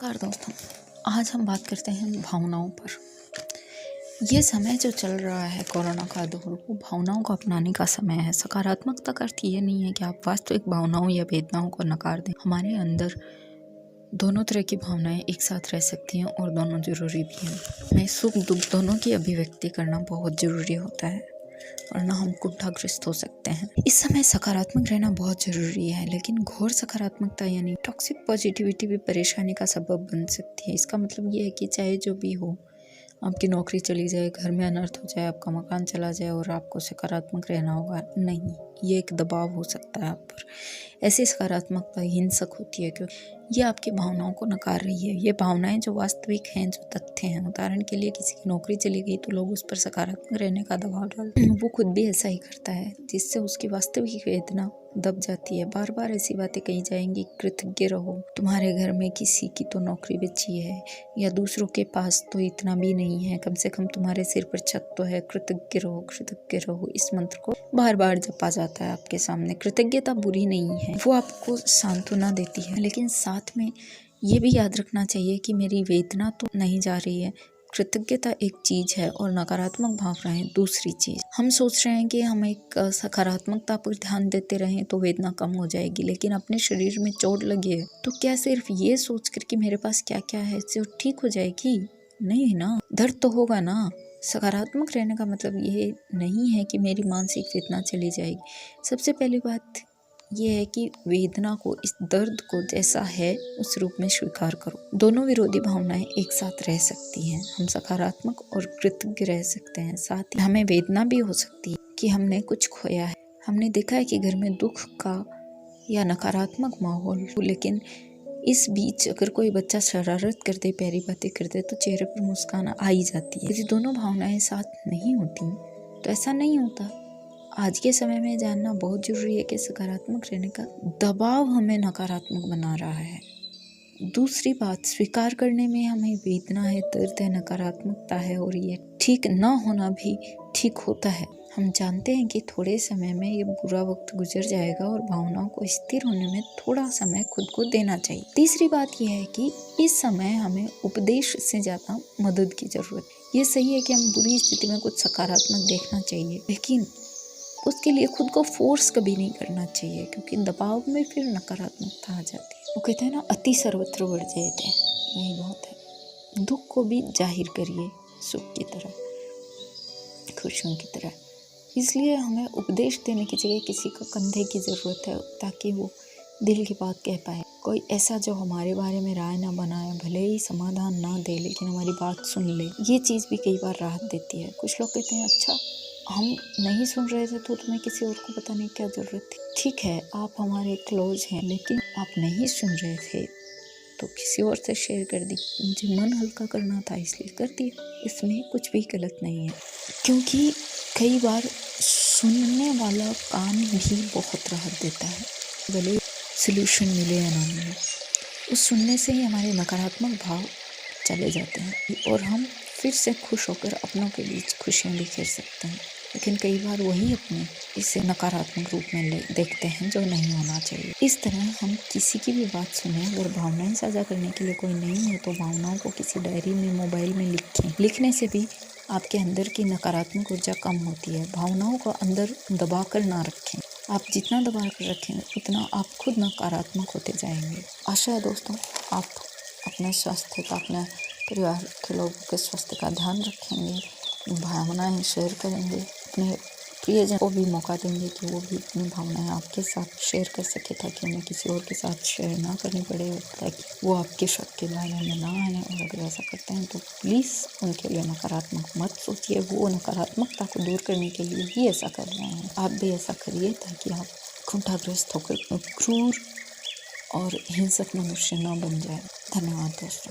नमस्कार दोस्तों, आज हम बात करते हैं भावनाओं पर। ये समय जो चल रहा है कोरोना का दौर, वो भावनाओं को अपनाने का समय है। सकारात्मकता का अर्थ ये नहीं है कि आप वास्तविक भावनाओं या वेदनाओं को नकार दें। हमारे अंदर दोनों तरह की भावनाएं एक साथ रह सकती हैं और दोनों जरूरी भी हैं। हमें सुख दुख दोनों की अभिव्यक्ति करना बहुत जरूरी होता है, वरना हम कुंठाग्रस्त हो सकते हैं। इस समय सकारात्मक रहना बहुत जरूरी है, लेकिन घोर सकारात्मकता यानी टॉक्सिक पॉजिटिविटी भी परेशानी का सबब बन सकती है। इसका मतलब ये है कि चाहे जो भी हो, आपकी नौकरी चली जाए, घर में अनर्थ हो जाए, आपका मकान चला जाए और आपको सकारात्मक रहना होगा, नहीं, ये एक दबाव हो सकता है आप पर। ऐसी सकारात्मकता हिंसक होती है क्योंकि ये आपकी भावनाओं को नकार रही है। ये भावनाएं जो वास्तविक हैं, जो तथ्य हैं। उदाहरण के लिए, किसी की नौकरी चली गई तो लोग उस पर सकारात्मक रहने का दबाव डालते हैं। वो खुद भी ऐसा ही करता है, जिससे उसकी वास्तविक वेदना दब जाती है। बार बार ऐसी बातें कही जाएंगी, कृतज्ञ रहो, तुम्हारे घर में किसी की तो नौकरी बची है, या दूसरों के पास तो इतना भी नहीं है, कम से कम तुम्हारे सिर पर छत तो है, कृतज्ञ रहो, कृतज्ञ रहो। इस मंत्र को बार बार जपा जाता है आपके सामने। कृतज्ञता बुरी नहीं है, वो आपको सांत्वना देती है, लेकिन साथ में ये भी याद रखना चाहिए कि मेरी वेदना तो नहीं जा रही है। कृतज्ञता एक चीज है और नकारात्मक भावनाएं दूसरी चीज। हम सोच रहे हैं कि हम एक सकारात्मकता पर ध्यान देते रहें तो वेदना कम हो जाएगी, लेकिन अपने शरीर में चोट लगी है तो क्या सिर्फ ये सोच कर कि मेरे पास क्या क्या है इससे ठीक हो जाएगी? नहीं ना, दर्द तो होगा ना। सकारात्मक रहने का मतलब ये नहीं है कि मेरी मानसिक वेदना चली जाएगी। सबसे पहली बात ये है कि वेदना को, इस दर्द को जैसा है उस रूप में स्वीकार करो। दोनों विरोधी भावनाएं एक साथ रह सकती हैं। हम सकारात्मक और कृतज्ञ रह सकते हैं, साथ ही हमें वेदना भी हो सकती है कि हमने कुछ खोया है। हमने देखा है कि घर में दुख का या नकारात्मक माहौल, लेकिन इस बीच अगर कोई बच्चा शरारत कर दे, प्यारी बातें कर दे, तो चेहरे पर मुस्कान आ ही जाती है। यदि दोनों भावनाएं साथ नहीं होती तो ऐसा नहीं होता। आज के समय में जानना बहुत जरूरी है कि सकारात्मक रहने का दबाव हमें नकारात्मक बना रहा है। दूसरी बात, स्वीकार करने में हमें वेदना है, दर्द है, नकारात्मकता है, और ये ठीक न होना भी ठीक होता है। हम जानते हैं कि थोड़े समय में ये बुरा वक्त गुजर जाएगा और भावनाओं को स्थिर होने में थोड़ा समय खुद को देना चाहिए। तीसरी बात यह है कि इस समय हमें उपदेश से ज्यादा मदद की जरूरत है। ये सही है कि हम बुरी स्थिति में कुछ सकारात्मक देखना चाहिए, लेकिन उसके लिए खुद को फोर्स कभी नहीं करना चाहिए, क्योंकि दबाव में फिर नकारात्मकता आ जाती है। वो कहते हैं ना, अति सर्वत्र वर्जयते, यही बहुत है। दुख को भी जाहिर करिए सुख की तरह, खुशियों की तरह। इसलिए हमें उपदेश देने की जगह किसी को कंधे की ज़रूरत है, ताकि वो दिल की बात कह पाए। कोई ऐसा जो हमारे बारे में राय ना बनाए, भले ही समाधान ना दे, लेकिन हमारी बात सुन ले। ये चीज़ भी कई बार राहत देती है। कुछ लोग कहते हैं, अच्छा हम नहीं सुन रहे थे तो तुम्हें किसी और को बताने की क्या ज़रूरत थी? ठीक है, आप हमारे क्लोज हैं, लेकिन आप नहीं सुन रहे थे तो किसी और से शेयर कर दी। मुझे मन हल्का करना था इसलिए कर दिया। इसमें कुछ भी गलत नहीं है, क्योंकि कई बार सुनने वाला कान भी बहुत राहत देता है, भले सल्यूशन मिले या ना मिले। उस सुनने से ही हमारे नकारात्मक भाव चले जाते हैं और हम फिर से खुश होकर अपनों के बीच खुशियाँ बिखेर सकते हैं। लेकिन कई बार वही अपने इसे नकारात्मक रूप में देखते हैं, जो नहीं होना चाहिए। इस तरह हम किसी की भी बात सुने, अगर भावनाएं साझा करने के लिए कोई नहीं है तो भावनाओं को किसी डायरी में, मोबाइल में लिखें। लिखने से भी आपके अंदर की नकारात्मक ऊर्जा कम होती है। भावनाओं को अंदर दबा कर ना रखें। आप जितना दबा कर रखेंगे उतना आप खुद नकारात्मक होते जाएंगे। आशा है दोस्तों आप अपने स्वास्थ्य का, अपने परिवार के लोगों के स्वास्थ्य का ध्यान रखेंगे, भावनाएं शेयर करेंगे, अपने प्रियजन को भी मौका देंगे कि वो भी अपनी भावनाएं आपके साथ शेयर कर सके, ताकि उन्हें किसी और के साथ शेयर ना करनी पड़े, ताकि वो आपके शक के बारे में ना आए। और अगर ऐसा करते हैं तो प्लीज़ उनके लिए नकारात्मक मत सोचिए, वो नकारात्मकता को दूर करने के लिए ही ऐसा कर रहे हैं। आप भी ऐसा करिए ताकि आप कुंठाग्रस्त होकर क्रूर और हिंसक मनुष्य न बन जाए। धन्यवाद दोस्तों।